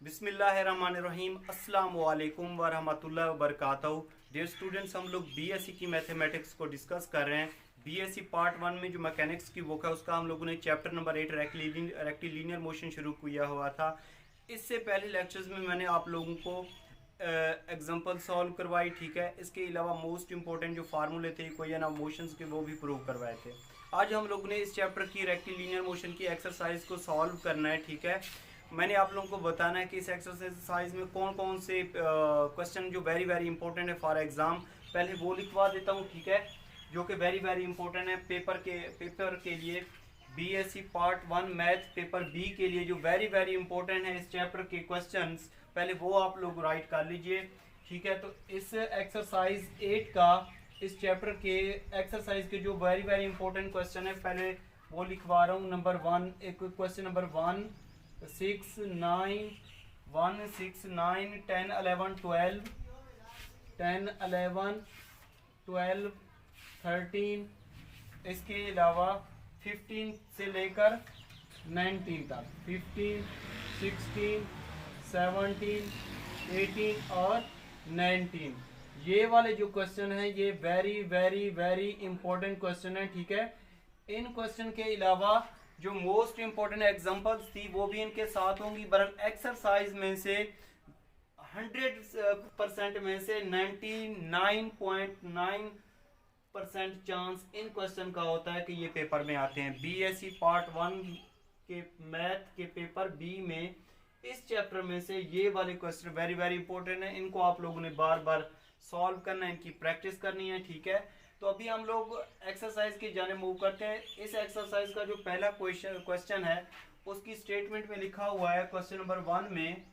बिस्मिल्लाहिर्रहमानिर्रहीम अस्सलाम वालेकुम वरहमतुल्लाहि वबरकातुहू। डियर स्टूडेंट्स, हम लोग बीएससी की मैथमेटिक्स को डिस्कस कर रहे हैं। बीएससी पार्ट 1 में जो मैकेनिक्स की बुक है उसका हम लोगों ने चैप्टर नंबर 8 रेक्टिलिनियर मोशन शुरू किया हुआ था। इससे पहले लेक्चर्स में मैंने आप लोगों को एग्जांपल सॉल्व करवाई, ठीक है। इसके अलावा मोस्ट इंपॉर्टेंट जो फार्मूले थे इक्वेशन ऑफ मोशंस के वो भी प्रूव करवाए थे। आज हम लोगों ने इस चैप्टर की रेक्टिलिनियर मोशन की एक्सरसाइज को सॉल्व करना है, ठीक है। मैंने आप लोगों को बताना है कि इस एक्सरसाइज में कौन कौन से क्वेश्चन जो वेरी वेरी इंपॉर्टेंट है फॉर एग्जाम, पहले वो लिखवा देता हूँ, ठीक है, जो कि वेरी वेरी इंपॉर्टेंट है पेपर के लिए। BSc part 1 math paper B के लिए जो वेरी वेरी इंपॉर्टेंट है इस चैप्टर के क्वेश्चंस, पहले वो आप लोग राइट कर लीजिए, ठीक है। तो इस एक्सरसाइज 8 का, इस चैप्टर के एक्सरसाइज के जो वेरी वेरी इंपॉर्टेंट क्वेश्चन है पहले वो लिखवा रहा हूँ। नंबर 1, एक क्वेश्चन नंबर 1, 6, 9, 1, 6, 9, 10, 11, 12, 10, 11, 12, 13, इसके अलावा 15 से लेकर 19 तक, 15, 16, 17, 18 और 19, ये वाले जो क्वेश्चन है ये very very very important question है, ठीक है। इन क्वेश्चन के अलावा जो मोस्ट इंपॉर्टेंट एग्जांपल्स थी वो भी इनके साथ होंगी। बरन एक्सरसाइज में से 100% में से 99.9% चांस इन क्वेश्चन का होता है कि ये पेपर में आते हैं। बीएससी पार्ट 1 के मैथ के पेपर बी में इस चैप्टर में से ये वाले क्वेश्चन वेरी वेरी इंपॉर्टेंट है। इनको आप लोगों ने बार बार सॉल्व करना है, इनकी प्रैक्टिस करनी है, ठीक है। तो अभी हम लोग एक्सरसाइज की जाने मूव करते हैं। इस एक्सरसाइज का जो पहला क्वेश्चन है उसकी स्टेटमेंट में लिखा हुआ है क्वेश्चन नंबर 1 में,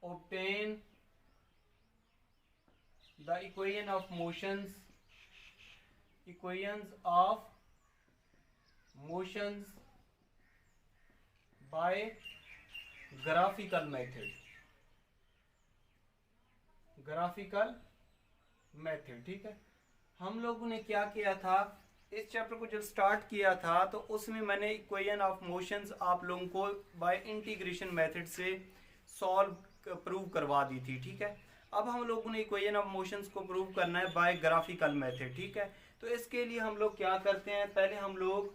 obtain the equation of motions by graphical method, ठीक है। हम लोगों ने क्या किया था, इस चैप्टर को जब स्टार्ट किया था तो उसमें मैंने इक्वेशन ऑफ मोशंस आप लोगों को बाय इंटीग्रेशन मेथड से सॉल्व प्रूव करवा दी थी, ठीक है। अब हम लोगों ने इक्वेशन ऑफ मोशंस को प्रूव करना है बाय ग्राफिकल मेथड, ठीक है। तो इसके लिए हम लोग क्या करते हैं, पहले हम लोग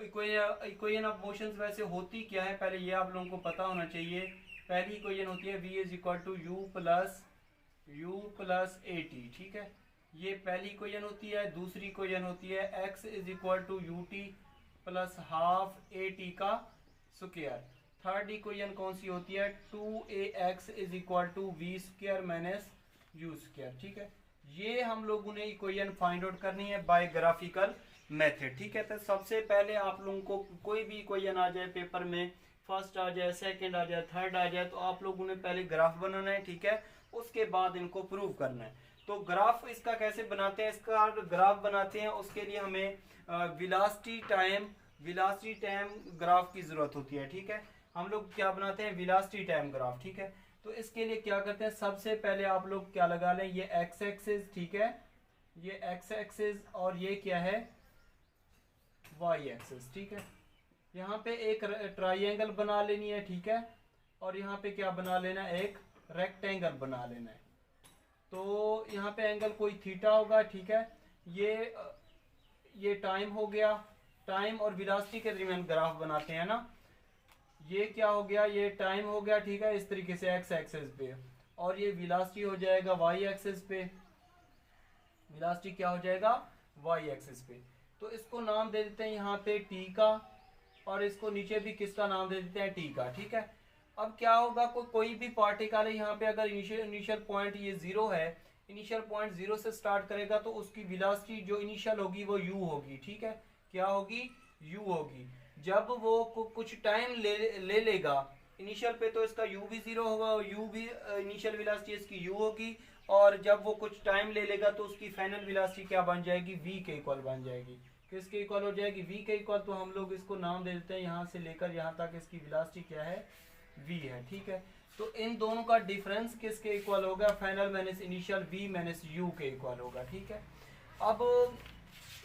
इक्वेशन ऑफ मोशंस वैसे होती क्या है पहले ये आप लोगों को पता होना चाहिए। पहली इक्वेशन होती है v is equal to u plus a t, ठीक है, ये पहली इक्वेशन होती है। दूसरी इक्वेशन होती है x is equal to u t plus half a t का स्क्वायर। थर्ड इक्वेशन कौन सी होती है, 2ax is equal to v square minus u square, ठीक है। ये हम लोगों ने इक्वेशन फाइंड आउट करनी है बाय ग्राफिकल मेथड, ठीक है। तो सबसे पहले आप लोगों को कोई भी इक्वेशन आ जाए पेपर में, फर्स्ट आ जाए, सेकंड आ जाए, थर्ड आ जाए, तो आप लोगों ने पहले ग्राफ बनाना है, ठीक है। उसके बाद इनको प्रूव करना है। तो ग्राफ इसका कैसे बनाते हैं, इसका ग्राफ बनाते हैं उसके लिए हमें वेलोसिटी टाइम ग्राफ की जरूरत होती है, ठीक है। हम लोग क्या बनाते हैं, वेलोसिटी टाइम ग्राफ, ठीक है। तो इसके लिए क्या करते हैं, सबसे पहले आप लोग क्या लगा लें, ये एक्स एक्सिस, ठीक है, ये एक्स एक्सिस और ये क्या है, वाई एक्सिस, ठीक है। यहाँ पे एक ट्राइंगल बना लेनी है, ठीक है, और यहाँ पे क्या बना लेना है, एक रेक्टेंगल बना लेना है। तो यहाँ पे एंगल कोई थीटा होगा, ठीक है। ये टाइम हो गया, टाइम और वेलोसिटी के दरमियान ग्राफ बनाते हैं ना। ये क्या हो गया, ये टाइम हो गया, ठीक है, इस तरीके से एक्स एक्सिस पे, और ये वेलोसिटी हो जाएगा वाई एक्सिस पे। वेलोसिटी क्या हो जाएगा, वाई एक्सिस पे। तो इसको नाम दे देते हैं यहाँ पे टी का, और इसको नीचे भी किसका नाम दे देते हैं, टी का, ठीक है। अब क्या होगा, कोई भी पार्टिकल है यहाँ पे, अगर इनिशियल पॉइंट ये जीरो है, इनिशियल पॉइंट जीरो से स्टार्ट करेगा तो उसकी वेलोसिटी जो इनिशियल होगी वो u होगी, ठीक है। क्या होगी, u होगी। जब वो कुछ टाइम ले लेगा इनिशियल पे तो इसका u भी जीरो होगा, u भी इनिशियल वेलोसिटी इसकी u होगी, और जब वो कुछ टाइम ले लेगा तो उसकी फाइनल वेलोसिटी क्या बन जाएगी, v के इक्वल बन जाएगी। किसके इक्वल हो जाएगी, v के इक्वल। तो हम लोग इसको नाम दे देते हैं यहाँ से लेकर यहाँ तक इसकी वेलोसिटी क्या है, v है, ठीक है। तो इन दोनों का डिफरेंस किसके इक्वल होगा, final minus initial v minus u के इक्वल होगा, ठीक है। अब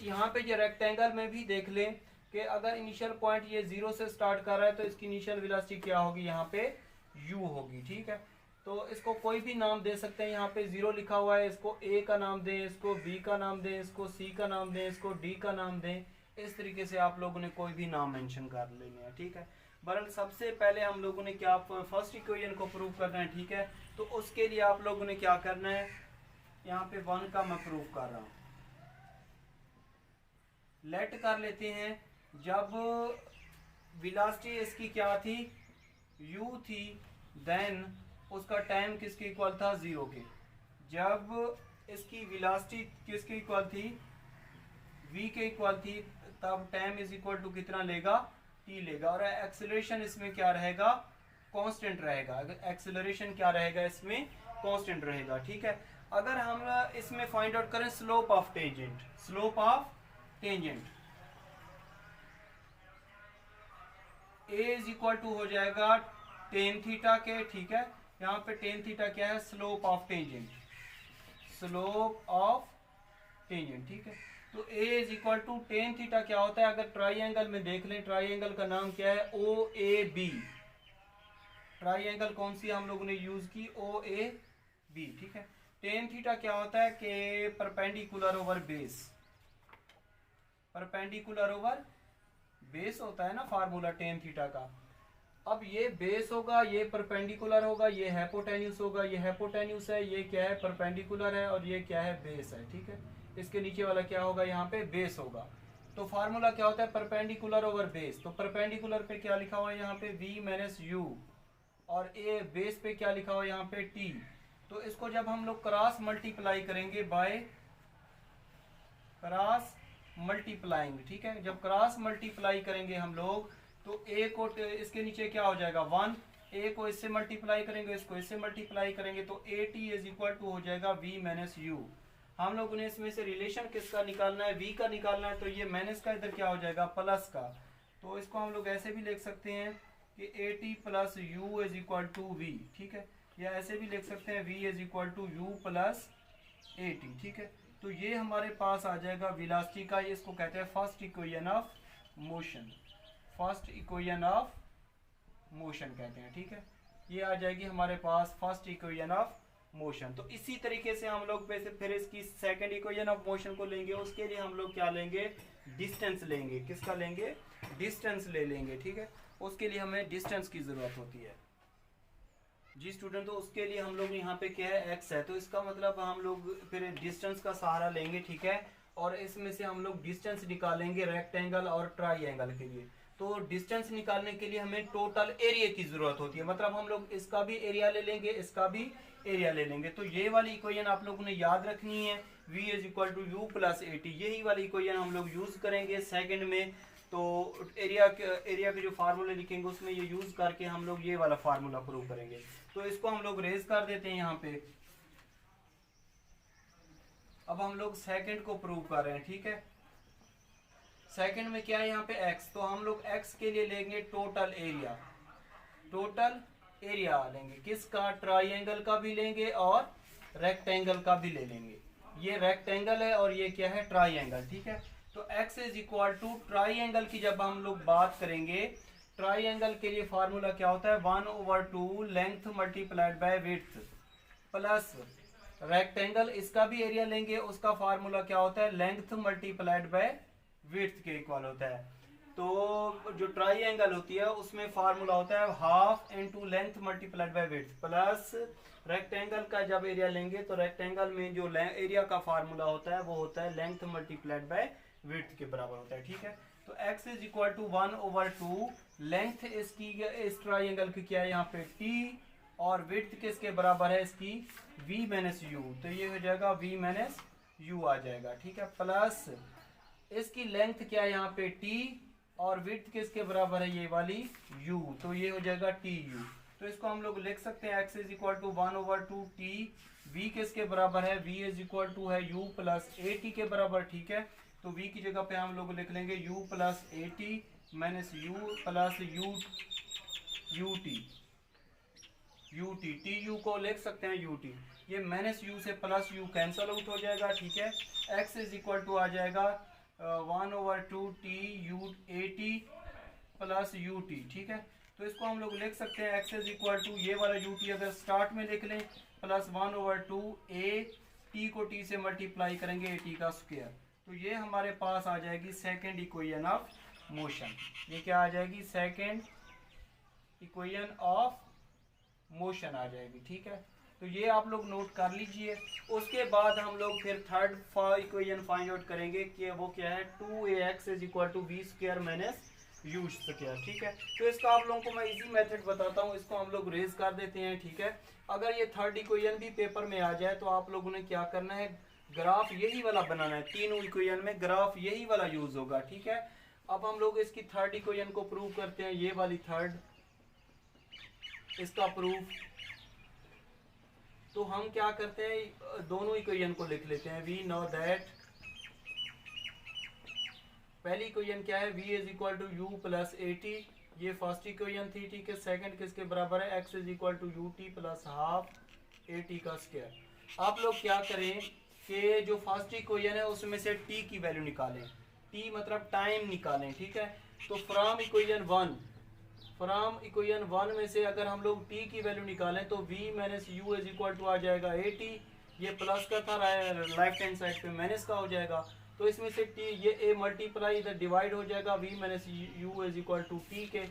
यहाँ पे जो रेक्टेंगल में भी देख लें कि अगर इनिशियल पॉइंट ये 0 से स्टार्ट कर रहा है तो इसकी इनिशियल वेलोसिटी क्या होगी, यहाँ पे u होगी। ठीक है, तो इसको कोई भी नाम दे सकते हैं। यहाँ पे 0 लिखा हुआ है, इसको a का नाम दें, इसको b का नाम दें, इसको c का नाम दें, इसको d का नाम दें। इस तरीके से आप लोगों ने कोई भी नाम मेंशन कर लेने हैं। ठीक है, बहरहाल सबसे पहले हम लोगों ने क्या फर्स्ट इक्वेशन को प्रूव करना है। ठीक है, तो उसके लिए आप लोगों ने क्या करना है, यहाँ पे 1 का मैं प्रूव कर रहा हूँ। लेट कर लेते हैं, जब वेलोसिटी इसकी क्या थी, u थी, देन उसका टाइम किसके इक्वल था, 0 के। जब इसकी वेलोसिटी किसके इक्वल थी, v के इक्वल थी, तब टाइम इज इक्वल टू कितना लेगा, t लेगा। और एक्सेलरेशन इसमें क्या रहेगा, कांस्टेंट रहेगा। एक्सेलरेशन क्या रहेगा, इसमें कांस्टेंट रहेगा। ठीक है, अगर हम इसमें फाइंड आउट करें slope of tangent, slope of tangent a is equal to हो जाएगा टेन थीटा के। ठीक है, यहाँ पे टेन थीटा क्या है, slope of tangent, slope of tangent. ठीक है, तो a is equal to tan theta क्या होता है, अगर ट्राइंगल में देख लें, ट्राइंगल का नाम क्या है, OAB। ट्राइंगल कौन सी हम लोगों ने यूज की, OAB। ठीक है, टेन थीटा क्या होता है कि perpendicular over base, perpendicular over base होता है ना फार्मूला टेन थीटा का। अब ये बेस होगा, ये परपेंडिकुलर होगा, ये हाइपोटेन्यूस होगा, ये हाइपोटेन्यूस है, ये क्या है, परपेंडिकुलर है, और ये क्या है, बेस है। ठीक है, इसके नीचे वाला क्या होगा, यहाँ पे बेस होगा। तो फार्मूला क्या होता है, परपेंडिकुलर ओवर बेस। तो परपेंडिकुलर पे क्या लिखा हुआ है, यहाँ पे v माइनस u, और a बेस पे क्या लिखा हुआ है, यहाँ पे t। तो इसको जब हम लोग क्रॉस मल्टीप्लाई करेंगे बाय क्रॉस मल्टीप्लाइंग, ठीक है, जब क्रॉस मल्टीप्लाई करेंगे हम लोग, तो a को इसके नीचे क्या हो जाएगा 1, a को इससे मल्टीप्लाई करेंगे, इसको इससे मल्टीप्लाई करेंगे, तो at इज इक्वल टू हो जाएगा v माइनस u। हम लोगों ने इसमें से रिलेशन किसका निकालना है, v का निकालना है, तो ये माइनस का इधर क्या हो जाएगा, प्लस का। तो इसको हम लोग ऐसे भी लिख सकते हैं कि at plus u is equal to v। ठीक है, या ऐसे भी लिख सकते हैं v is equal to u plus at। ठीक है, तो ये हमारे पास आ जाएगा वेलोसिटी का, ये इसको कहते हैं first equation of motion, first equation of motion कहते हैं। ठीक है, ये आ जाएगी हमारे पास फर्स्ट इक्वेशन ऑफ मोशन। तो इसी तरीके से हम लोग फिर इसकी सेकंड इक्वेशन ऑफ मोशन को लेंगे। उसके लिए हम लोग क्या लेंगे, डिस्टेंस लेंगे। किसका लेंगे, डिस्टेंस ले लेंगे। ठीक है, उसके लिए हमें डिस्टेंस की जरूरत होती है जी स्टूडेंट। तो उसके लिए हम लोग यहाँ पे क्या है, x है, तो इसका मतलब हम लोग फिर डिस्टेंस का सहारा लेंगे। ठीक है, और इसमें से हम लोग डिस्टेंस निकालेंगे रेक्टेंगल और ट्राइंगल के लिए। तो डिस्टेंस निकालने के लिए हमें टोटल एरिया की जरूरत होती है, मतलब हम लोग इसका भी एरिया ले लेंगे, इसका भी एरिया ले लेंगे। तो ये वाली इक्वेशन आप लोगों ने याद रखनी है, v is equal to u plus at। यही वाली इक्वेशन हम लोग यूज करेंगे सेकंड में। तो एरिया के जो फार्मूले लिखेंगे उसमें ये यूज करके हम लोग ये वाला फार्मूला प्रूव करेंगे। तो इसको हम लोग रेज कर देते हैं यहाँ पे। अब हम लोग सेकंड को प्रूव कर रहे हैं। ठीक है, सेकंड में क्या है, यहाँ पे x, तो हम लोग x के लिए लेंगे टोटल एरिया, टोटल एरिया लेंगे किसका, ट्राइंगल का भी लेंगे और रेक्टेंगल का भी ले लेंगे। ये रेक्टेंगल है और ये क्या है, ट्राइंगल। ठीक है, तो x is equal to triangle की जब हम लोग बात करेंगे, ट्राइंगल के लिए फार्मूला क्या होता है, 1/2 length multiplied by width plus rectangle, इसका भी एरिया लेंगे, उसका फार्मूला क्या होता है, लेंथ मल्टीप्लाइड बाय विड्थ के इक्वल होता है। तो जो ट्राइंगल होती है उसमें फार्मूला होता है half into length multiplied by width plus rectangle का जब एरिया लेंगे तो रेक्टेंगल में जो एरिया का फार्मूला होता है वो होता है लेंथ मल्टीप्लाइड बाय विड्थ के बराबर होता है। ठीक है, तो x is equal to 1/2 length इसकी, इस ट्राइंगल की क्या है यहाँ पे t, और विड्थ किसके बराबर है इसकी, v माइनस u। तो ये हो जाएगा v माइनस u आ जाएगा। ठीक है, प्लस इसकी लेंथ क्या है यहाँ पे t, और विड्थ किसके बराबर है, ये वाली u, तो ये हो जाएगा tu। तो इसको हम लोग लिख सकते हैं x is equal to 1/2 t, v किसके बराबर है, v इज इक्वल टू है u प्लस at के बराबर। ठीक है, तो v की जगह पे हम लोग लिख लेंगे u plus at minus u plus ut, tu को लिख सकते हैं ut, ये माइनस u से प्लस u कैंसल आउट हो जाएगा। ठीक है, x इज इक्वल टू आ जाएगा 1/2 T A T plus U T, ठीक है। तो इसको हम लोग लिख सकते हैं x इज इक्वल टू ये वाला यू टी अगर स्टार्ट में लिख लें प्लस 1/2 ए टी को टी से मल्टीप्लाई करेंगे ए टी का स्क्वायर। तो ये हमारे पास आ जाएगी सेकेंड इक्वेशन ऑफ मोशन। ये क्या आ जाएगी? सेकेंड इक्वेशन ऑफ मोशन आ जाएगी, ठीक है। तो ये आप लोग नोट कर लीजिए। उसके बाद हम लोग फिर थर्ड इक्वेशन फाइंड आउट करेंगे कि वो क्या है, 2ax is equal to v square minus u square, ठीक है। तो इसका आप लोगों को मैं इजी मेथड बताता हूँ, इसको हम लोग रेज कर देते हैं, ठीक है। अगर ये थर्ड इक्वेशन भी पेपर में आ जाए तो आप लोगों ने क्या करना है, ग्राफ यही वाला बनाना है। तीनों इक्वेशन में ग्राफ यही वाला यूज होगा, ठीक है। अब हम लोग इसकी थर्ड इक्वेशन को प्रूव करते हैं, ये वाली थर्ड, इसका प्रूफ। तो हम क्या करते हैं, दोनों इक्वेशन को लिख लेते हैं। वी नो दैट पहली इक्वेशन क्या है, v is equal to u plus a t, ये फर्स्ट इक्वेशन थी, ठीक है। सेकंड किसके बराबर है, x is equal to u t plus half a t का स्क्वायर। आप लोग क्या करें कि जो फर्स्ट इक्वेशन है उसमें से t की वैल्यू निकालें, t मतलब टाइम निकालें, ठीक है। तो फ्रॉम इक्वेशन वन में से अगर हम लोग t की वैल्यू निकालें तो v minus u is equal to आ जाएगा ए टी, ये प्लस का था, लेफ्ट हैंड साइड पे माइनस का हो जाएगा। तो इसमें से t ये a मल्टीप्लाई इधर डिवाइड हो जाएगा, v minus u is equal to t के,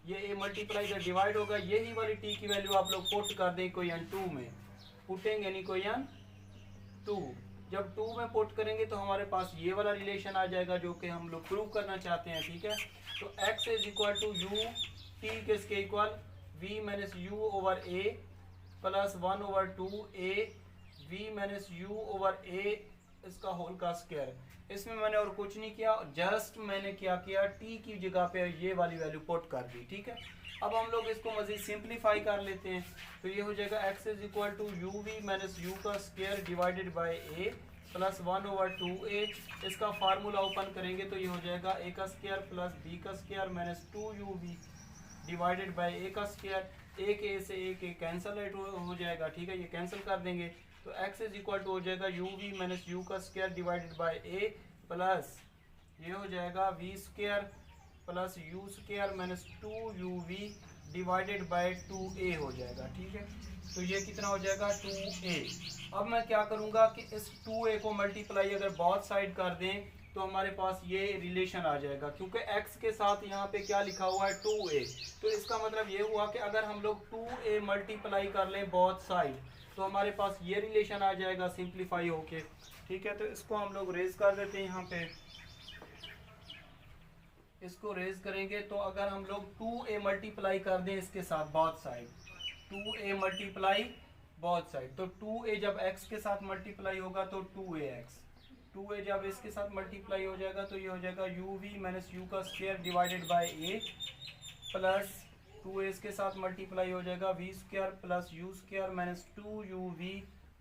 ये a मल्टीप्लाई इधर डिवाइड होगा। यही वाली t की वैल्यू आप लोग पुट कर दें इक्वेशन 2 में, पुटेंगे इन इक्वेशन 2। जब 2 में पुट करेंगे तो हमारे पास ये वाला रिलेशन आ जाएगा जो कि हम लोग प्रूव करना चाहते हैं, ठीक है। तो x is equal to u t किसके equal, v minus u over a plus 1/2 a v minus u over a इसका होल का स्क्वायर। इसमें मैंने और कुछ नहीं किया, जस्ट मैंने क्या किया, t की जगह पे ये वाली वैल्यू पुट कर दी, ठीक है। अब हम लोग इसको मजीद सिंप्लीफाई कर लेते हैं। तो ये हो जाएगा x is equal to u v minus u का square divided by a plus 1/2 a। इसका फार्मूला ओपन करेंगे तो ये हो जाएगा a का स्क्वायर प्लस b का square minus 2uv divided by a का स्क्वायर। एक a से एक कैंसल हो जाएगा, ठीक है, ये कैंसिल कर देंगे। तो x इज इक्वल टू हो जाएगा यू वी माइनस यू का square divided by a plus ये हो जाएगा v square plus you square minus 2uv divided bye 2a हो जाएगा, ठीक है। तो ये कितना हो जाएगा, 2a। अब मैं क्या करूँगा कि इस 2a को मल्टीप्लाई अगर बहुत साइड कर दें तो हमारे पास ये रिलेशन आ जाएगा, क्योंकि x के साथ यहाँ पे क्या लिखा हुआ है, 2a। तो इसका मतलब ये हुआ कि अगर हम लोग 2a मल्टीप्लाई कर लें बहुत साइड तो हमारे पास ये रिलेशन आ जाएगा सिंप्लीफाई होके, ठीक है। तो इसको हम लोग रेज कर देते हैं, यहाँ पे इसको रेज करेंगे तो अगर हम लोग 2a मल्टीप्लाई कर दें इसके साथ बहुत साइड, 2a मल्टीप्लाई बहुत साइड, तो 2a जब x के साथ मल्टीप्लाई होगा तो 2ax, 2a जब इसके साथ मल्टीप्लाई हो जाएगा तो ये हो जाएगा यू वी माइनस यू का square divided by a plus 2a इसके साथ मल्टीप्लाई हो जाएगा v square plus you square minus 2uv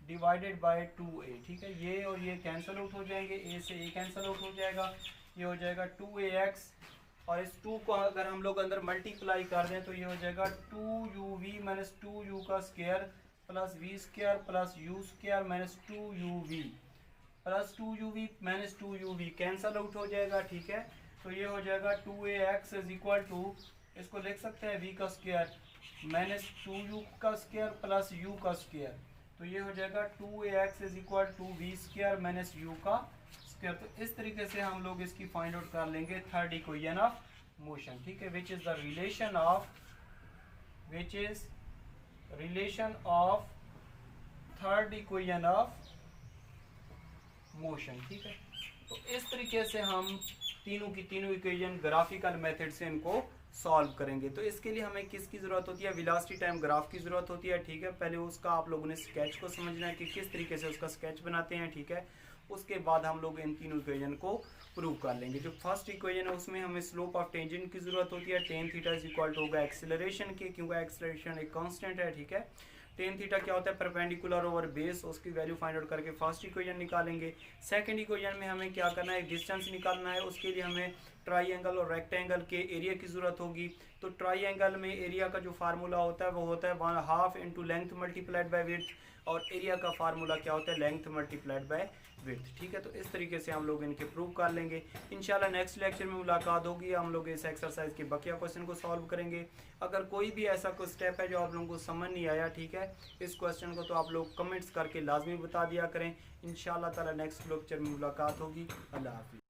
divided bye 2a, ठीक है। ये और ये कैंसिल आउट हो जाएंगे, a से a कैंसिल आउट हो जाएगा, ये हो जाएगा 2ax। और इस 2 को अगर हम लोग अंदर मल्टीप्लाई कर दें तो ये हो जाएगा 2uv माइनस 2u का square plus v square plus you square minus 2uv plus 2uv minus 2uv cancel out हो जाएगा, ठीक है। तो ये हो जाएगा 2ax इज इक्वल टू, इसको लिख सकते हैं v का स्क्वायर माइनस 2u का स्क्वायर प्लस u का स्क्वायर। तो ये हो जाएगा 2ax is equal to v square minus u का स्क्वायर। तो इस तरीके से हम लोग इसकी फाइंड आउट कर लेंगे थर्ड इक्वेशन ऑफ मोशन, ठीक है, which is the relation of third equation of motion, ठीक है। तो इस तरीके से हम तीनों की तीनों इक्वेशन ग्राफिकल मेथड से इनको सॉल्व करेंगे। तो इसके लिए हमें किसकी ज़रूरत होती है, वेलोसिटी टाइम ग्राफ की ज़रूरत होती है, ठीक है। पहले उसका आप लोगों ने स्केच को समझना है कि किस तरीके से उसका स्केच बनाते हैं, ठीक है। उसके बाद हम लोग इन तीनों इक्वेशन को प्रूव कर लेंगे। जो फर्स्ट इक्वेशन है उसमें हमें स्लोप ऑफ टेंजेंट की ज़रूरत होती है, tan theta is equal to होगा एक्सेलरेशन के, क्योंकि एक्सेलरेशन एक कांस्टेंट है, ठीक है। टेन थीटा क्या होता है, परपेंडिकुलर ओवर बेस, उसकी वैल्यू फाइंड आउट करके फर्स्ट इक्वेशन निकालेंगे। सेकंड इक्वेशन में हमें क्या करना है, डिस्टेंस निकालना है, उसके लिए हमें ट्राइंगल और रेक्टेंगल के एरिया की ज़रूरत होगी। तो ट्राइंगल में एरिया का जो फार्मूला होता है वो होता है 1/2 into length multiplied by width, और एरिया का फार्मूला क्या होता है, लेंथ मल्टीप्लाइड बाय विड्थ। ठीक है, तो इस तरीके से हम लोग इनके प्रूव कर लेंगे। इंशाल्लाह नेक्स्ट लेक्चर में मुलाकात होगी, हम लोग इस एक्सरसाइज के बकिया क्वेश्चन को सॉल्व करेंगे। अगर कोई भी ऐसा कोई स्टेप है जो आप लोगों को समझ नहीं आया, ठीक है, इस क्वेश्चन को तो आप लोग कमेंट्स करके लाजमी बता दिया करें। इंशाल्लाह ताला नेक्स्ट लेक्चर में मुलाकात होगी। अल्लाह हाफिज़।